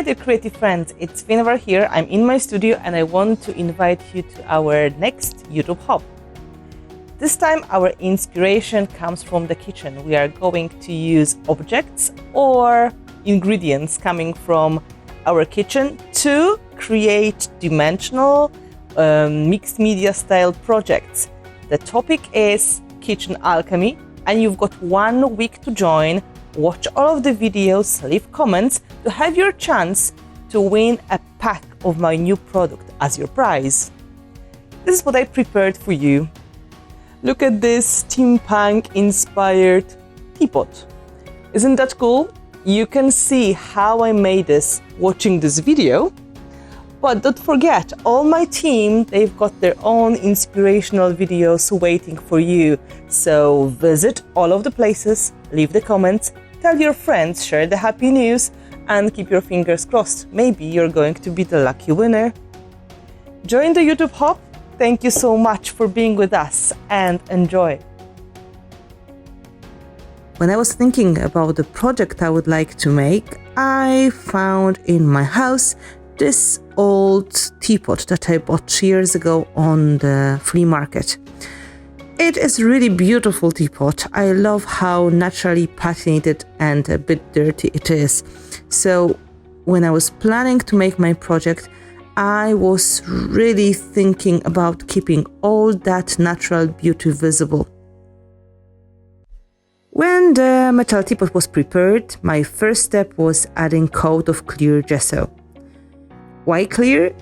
Hi dear creative friends, it's Finnabair here. I'm in my studio and I want to invite you to our next YouTube hop. This time our inspiration comes from the kitchen. We are going to use objects or ingredients coming from our kitchen to create dimensional mixed media style projects. The topic is kitchen alchemy and you've got 1 week to join. Watch all of the videos, leave comments to have your chance to win a pack of my new product as your prize. This is what I prepared for you. Look at this steampunk inspired teapot. Isn't that cool? You can see how I made this watching this video. But don't forget, all my team, they've got their own inspirational videos waiting for you. So visit all of the places, leave the comments, tell your friends, share the happy news, and keep your fingers crossed. Maybe you're going to be the lucky winner. Join the YouTube hop. Thank you so much for being with us and enjoy. When I was thinking about the project I would like to make, I found in my house this old teapot that I bought years ago on the flea market. It is a really beautiful teapot. I love how naturally patinated and a bit dirty it is. So when I was planning to make my project, I was really thinking about keeping all that natural beauty visible. When the metal teapot was prepared, my first step was adding coat of clear gesso. Why clear?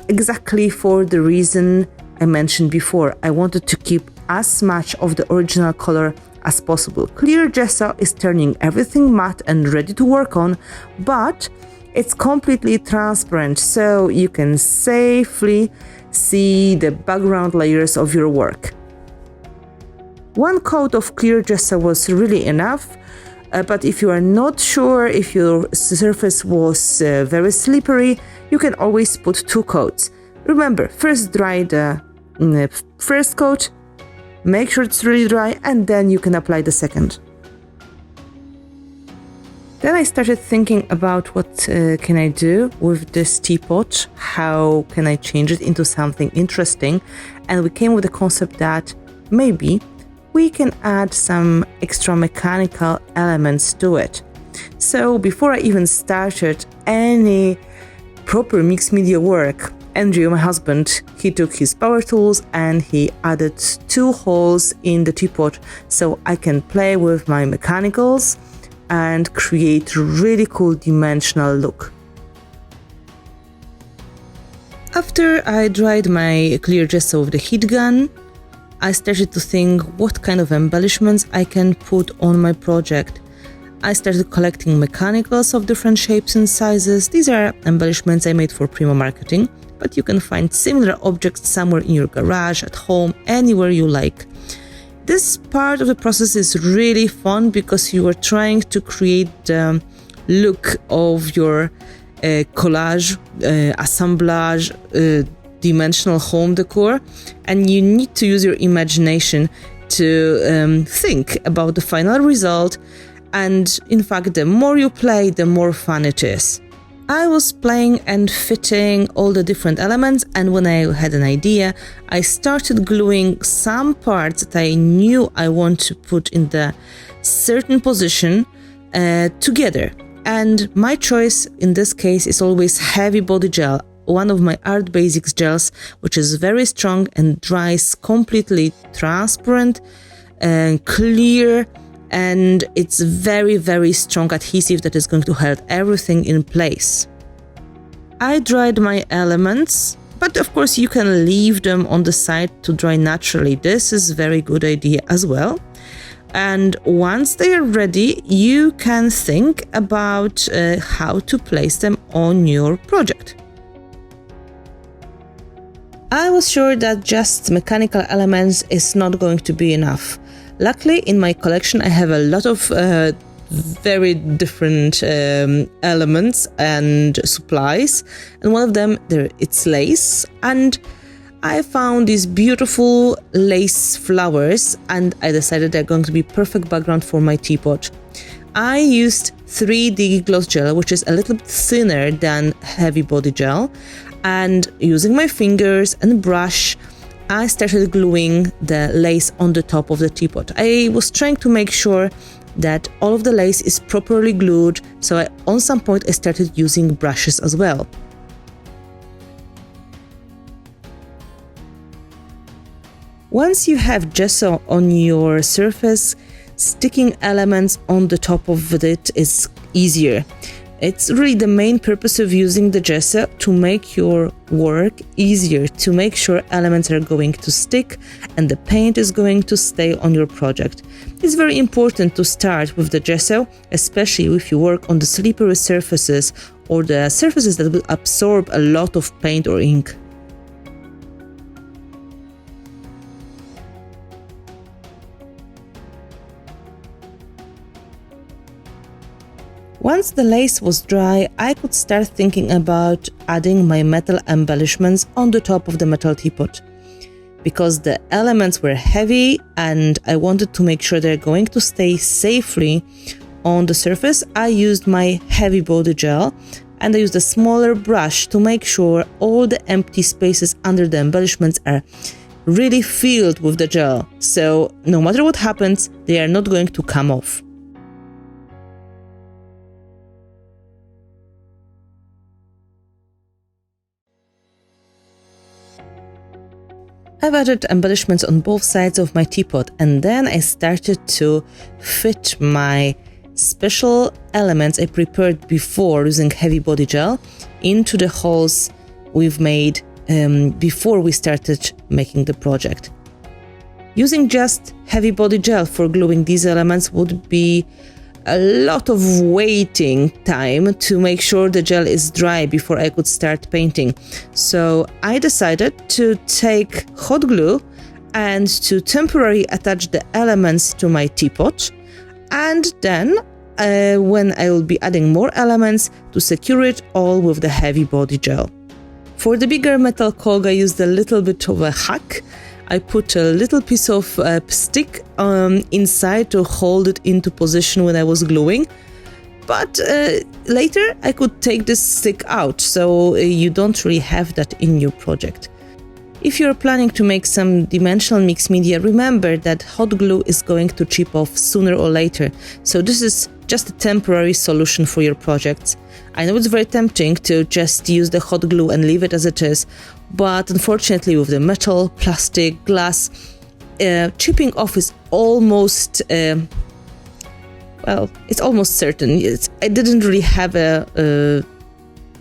Exactly for the reason I mentioned before. I wanted to keep as much of the original color as possible. Clear gesso is turning everything matte and ready to work on, but it's completely transparent, so you can safely see the background layers of your work. 1 coat of clear gesso was really enough, but if you are not sure if your surface was very slippery, you can always put 2 coats. Remember, first dry the first coat, make sure it's really dry, and then you can apply the second. Then I started thinking about what can I do with this teapot, how can I change it into something interesting, and we came with the concept that maybe we can add some extra mechanical elements to it. So before I even started any proper mixed media work, Andrew, my husband, he took his power tools and he added 2 holes in the teapot so I can play with my mechanicals and create a really cool dimensional look. After I dried my clear gesso with the heat gun, I started to think what kind of embellishments I can put on my project. I started collecting mechanicals of different shapes and sizes. These are embellishments I made for Primo marketing, but you can find similar objects somewhere in your garage, at home, anywhere you like. This part of the process is really fun because you are trying to create the look of your collage, assemblage, dimensional home decor, and you need to use your imagination to think about the final result. And in fact, the more you play, the more fun it is. I was playing and fitting all the different elements, and when I had an idea, I started gluing some parts that I knew I want to put in the certain position together. And my choice in this case is always heavy body gel, one of my Art Basics gels, which is very strong and dries completely transparent and clear, and it's very, very strong adhesive that is going to hold everything in place. I dried my elements, but of course you can leave them on the side to dry naturally. This is a very good idea as well. And once they are ready, you can think about how to place them on your project. I was sure that just mechanical elements is not going to be enough. Luckily, in my collection, I have a lot of very different elements and supplies, and one of them, it's lace, and I found these beautiful lace flowers, and I decided they're going to be perfect background for my teapot. I used 3D gloss gel, which is a little bit thinner than heavy body gel, and using my fingers and brush, I started gluing the lace on the top of the teapot. I was trying to make sure that all of the lace is properly glued, so on some point I started using brushes as well. Once you have gesso on your surface, sticking elements on the top of it is easier. It's really the main purpose of using the gesso, to make your work easier, to make sure elements are going to stick and the paint is going to stay on your project. It's very important to start with the gesso, especially if you work on the slippery surfaces or the surfaces that will absorb a lot of paint or ink. Once the lace was dry, I could start thinking about adding my metal embellishments on the top of the metal teapot. Because the elements were heavy and I wanted to make sure they're going to stay safely on the surface, I used my heavy body gel and I used a smaller brush to make sure all the empty spaces under the embellishments are really filled with the gel. So no matter what happens, they are not going to come off. I've added embellishments on both sides of my teapot, and then I started to fit my special elements I prepared before using heavy body gel into the holes we've made before we started making the project. Using just heavy body gel for gluing these elements would be a lot of waiting time to make sure the gel is dry before I could start painting. So I decided to take hot glue and to temporarily attach the elements to my teapot, and then when I will be adding more elements, to secure it all with the heavy body gel. For the bigger metal cog, I used a little bit of a hack. I put a little piece of stick inside to hold it into position when I was gluing. But later I could take this stick out, so you don't really have that in your project. If you're planning to make some dimensional mixed media, remember that hot glue is going to chip off sooner or later. So this is just a temporary solution for your projects. I know it's very tempting to just use the hot glue and leave it as it is, but unfortunately with the metal, plastic, glass, chipping off is almost, it's almost certain. I didn't really have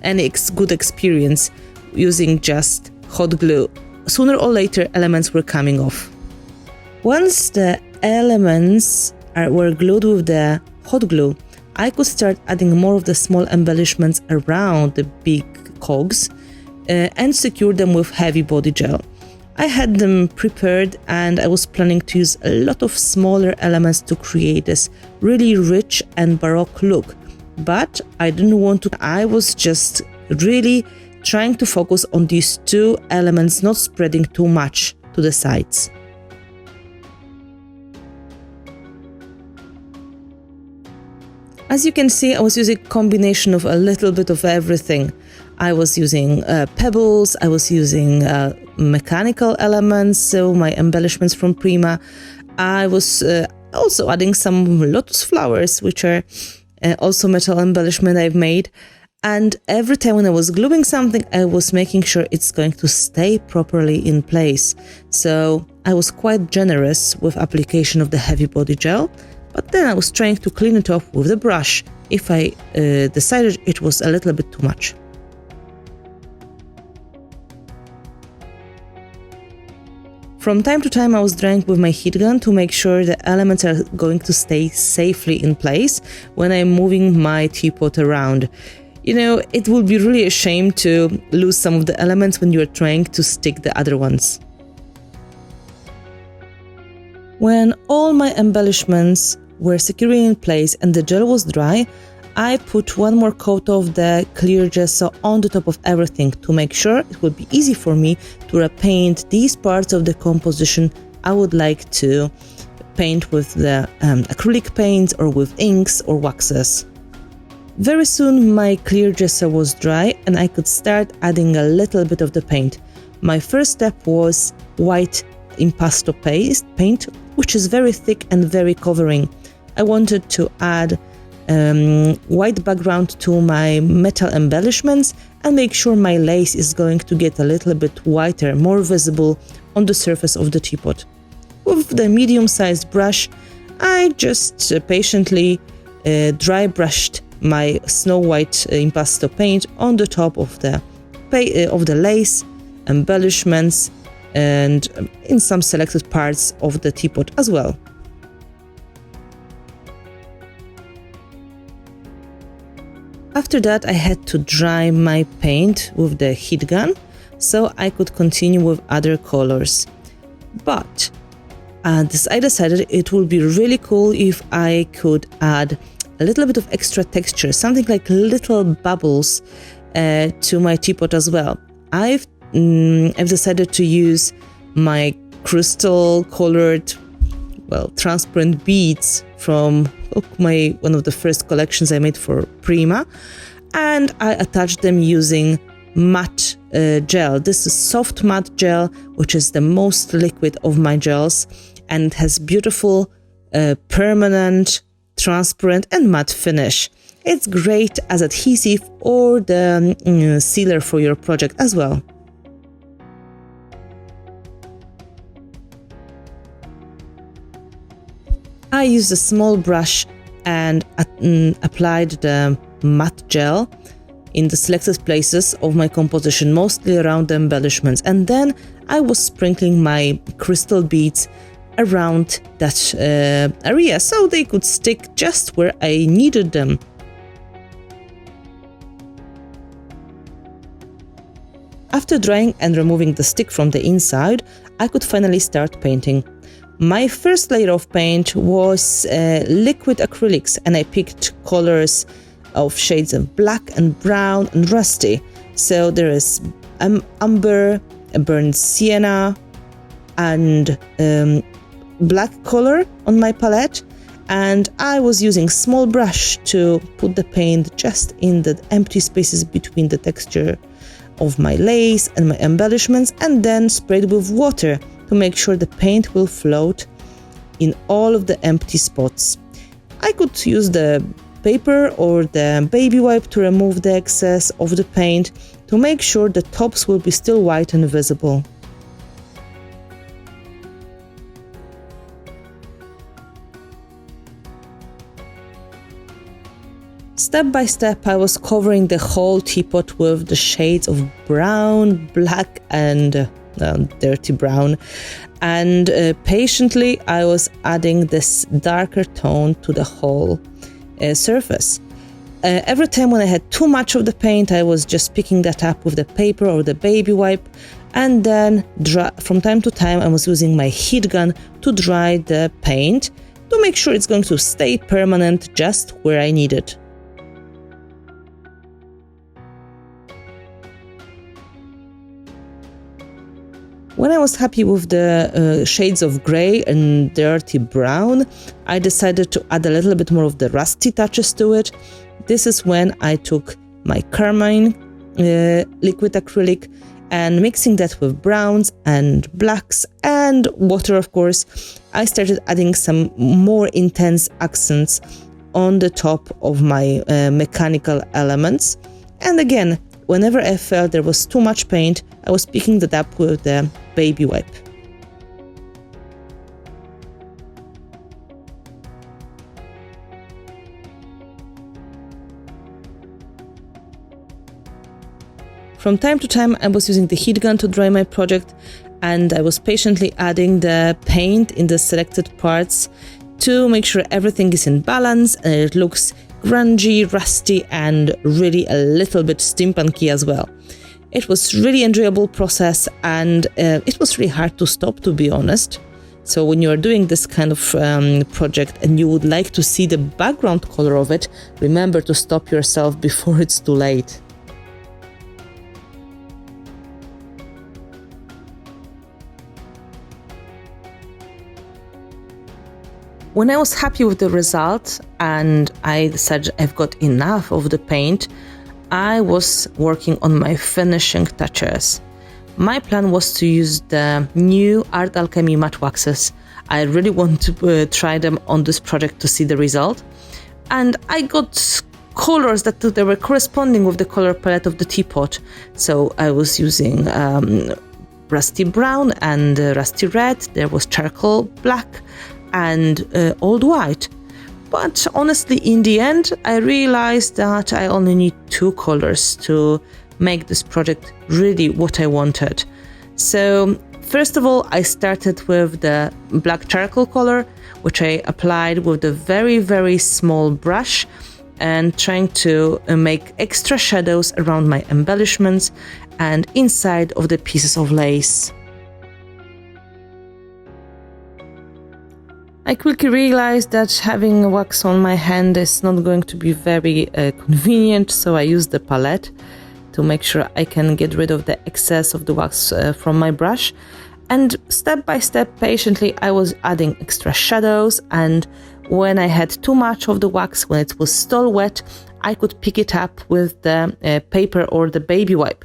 any good experience using just hot glue. Sooner or later, elements were coming off. Once the elements were glued with the hot glue, I could start adding more of the small embellishments around the big cogs and secure them with heavy body gel. I had them prepared and I was planning to use a lot of smaller elements to create this really rich and baroque look, but I didn't want to. I was just really trying to focus on these two elements, not spreading too much to the sides. As you can see, I was using a combination of a little bit of everything. I was using pebbles, I was using mechanical elements, so my embellishments from Prima. I was also adding some lotus flowers, which are also metal embellishment I've made. And every time when I was gluing something, I was making sure it's going to stay properly in place. So I was quite generous with application of the heavy body gel, but then I was trying to clean it off with the brush if I decided it was a little bit too much. From time to time I was drying with my heat gun to make sure the elements are going to stay safely in place when I'm moving my teapot around. You know, it would be really a shame to lose some of the elements when you're trying to stick the other ones. When all my embellishments were securely in place and the gel was dry, I put one more coat of the clear gesso on the top of everything to make sure it would be easy for me to repaint these parts of the composition I would like to paint with the acrylic paints or with inks or waxes. Very soon my clear gesso was dry and I could start adding a little bit of the paint. My first step was white impasto paint, which is very thick and very covering. I wanted to add white background to my metal embellishments and make sure my lace is going to get a little bit whiter, more visible on the surface of the teapot. With the medium-sized brush, I just patiently dry brushed my snow white impasto paint on the top of the lace, embellishments, and in some selected parts of the teapot as well. After that, I had to dry my paint with the heat gun so I could continue with other colors. But I decided it would be really cool if I could add a little bit of extra texture, something like little bubbles to my teapot as well. I've decided to use my crystal colored, transparent beads from one of the first collections I made for Prima, and I attached them using matte gel. This is soft matte gel, which is the most liquid of my gels, and it has beautiful permanent, transparent and matte finish. It's great as adhesive or the sealer for your project as well. I used a small brush and applied the matte gel in the selected places of my composition, mostly around the embellishments, and then I was sprinkling my crystal beads around that area so they could stick just where I needed them. After drying and removing the stick from the inside, I could finally start painting. My first layer of paint was liquid acrylics, and I picked colors of shades of black and brown and rusty. So there is umber, burnt sienna, and black color on my palette, and I was using small brush to put the paint just in the empty spaces between the texture of my lace and my embellishments, and then sprayed with water to make sure the paint will float in all of the empty spots. I could use the paper or the baby wipe to remove the excess of the paint to make sure the tops will be still white and visible. Step by step, I was covering the whole teapot with the shades of brown, black and dirty brown, and patiently I was adding this darker tone to the whole surface. Every time when I had too much of the paint, I was just picking that up with the paper or the baby wipe, and then from time to time I was using my heat gun to dry the paint to make sure it's going to stay permanent just where I need it. When I was happy with the shades of grey and dirty brown, I decided to add a little bit more of the rusty touches to it. This is when I took my carmine liquid acrylic and mixing that with browns and blacks and water, of course, I started adding some more intense accents on the top of my mechanical elements. And again, whenever I felt there was too much paint, I was picking that up with the baby wipe. From time to time, I was using the heat gun to dry my project, and I was patiently adding the paint in the selected parts to make sure everything is in balance and it looks grungy, rusty, and really a little bit steampunky as well. It was really enjoyable process, and it was really hard to stop, to be honest. So when you are doing this kind of project and you would like to see the background color of it, remember to stop yourself before it's too late. When I was happy with the result and I decided I've got enough of the paint, I was working on my finishing touches. My plan was to use the new Art Alchemy matte waxes. I really want to try them on this project to see the result. And I got colors that they were corresponding with the color palette of the Teapot. So I was using rusty brown and rusty red. There was charcoal black and old white. But honestly, in the end, I realized that I only need 2 colors to make this project really what I wanted. So first of all, I started with the black charcoal color, which I applied with a very, very small brush and trying to make extra shadows around my embellishments and inside of the pieces of lace. I quickly realized that having wax on my hand is not going to be very convenient, so I used the palette to make sure I can get rid of the excess of the wax from my brush. And step by step, patiently, I was adding extra shadows, and when I had too much of the wax, when it was still wet, I could pick it up with the paper or the baby wipe.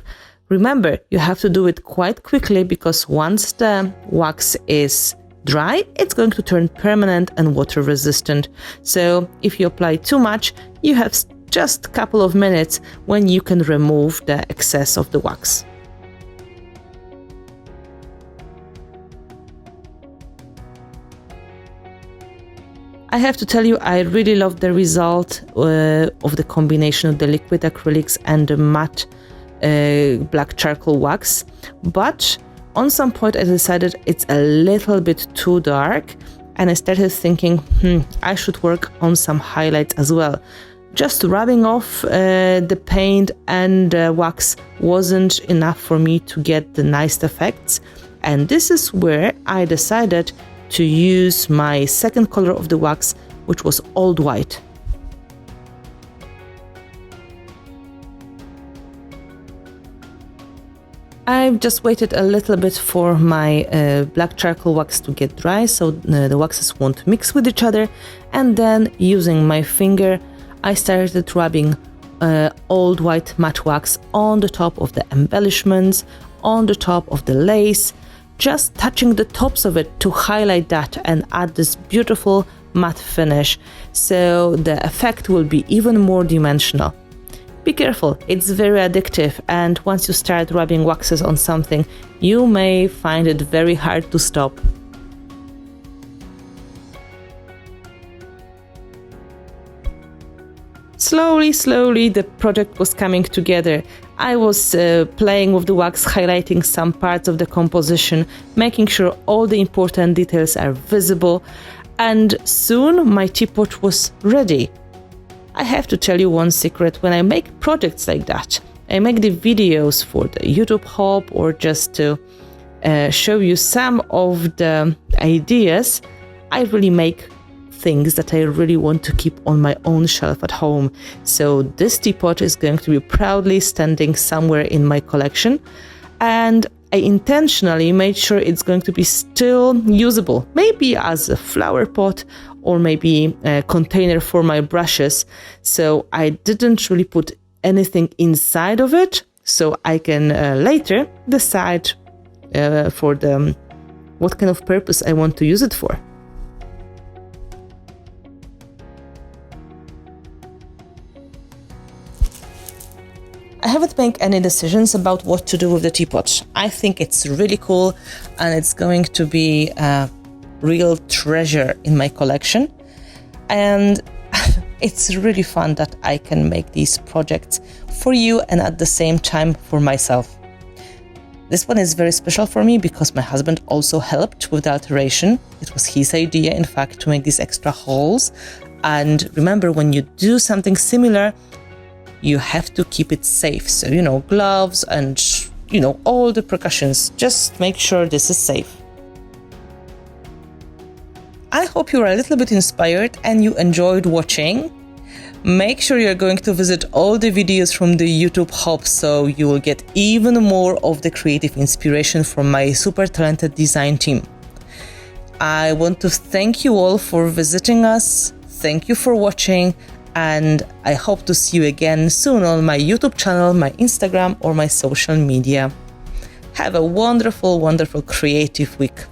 Remember, you have to do it quite quickly because once the wax is dry, it's going to turn permanent and water resistant. So if you apply too much, you have just a couple of minutes when you can remove the excess of the wax. I have to tell you, I really love the result of the combination of the liquid acrylics and the matte black charcoal wax, but on some point I decided it's a little bit too dark, and I started thinking, I should work on some highlights as well. Just rubbing off the paint and wax wasn't enough for me to get the nice effects, and this is where I decided to use my second color of the wax, which was old white. I've just waited a little bit for my black charcoal wax to get dry so the waxes won't mix with each other, and then using my finger I started rubbing old white matte wax on the top of the embellishments, on the top of the lace, just touching the tops of it to highlight that and add this beautiful matte finish, so the effect will be even more dimensional. Be careful, it's very addictive, and once you start rubbing waxes on something, you may find it very hard to stop. Slowly, the project was coming together. I was playing with the wax, highlighting some parts of the composition, making sure all the important details are visible, and soon my teapot was ready. I have to tell you one secret: when I make projects like that, I make the videos for the YouTube HOP or just to show you some of the ideas, I really make things that I really want to keep on my own shelf at home. So this teapot is going to be proudly standing somewhere in my collection, and I intentionally made sure it's going to be still usable, maybe as a flower pot or maybe a container for my brushes. So I didn't really put anything inside of it, so I can later decide for what kind of purpose I want to use it for. I haven't made any decisions about what to do with the teapot. I think it's really cool, and it's going to be a real treasure in my collection. And it's really fun that I can make these projects for you and at the same time for myself. This one is very special for me because my husband also helped with the alteration. It was his idea, in fact, to make these extra holes. And remember, when you do something similar, you have to keep it safe. So, gloves and, all the precautions. Just make sure this is safe. I hope you are a little bit inspired and you enjoyed watching. Make sure you're going to visit all the videos from the YouTube HOP so you will get even more of the creative inspiration from my super talented design team. I want to thank you all for visiting us. Thank you for watching, and I hope to see you again soon on my YouTube channel, my Instagram, or my social media. Have a wonderful, wonderful creative week.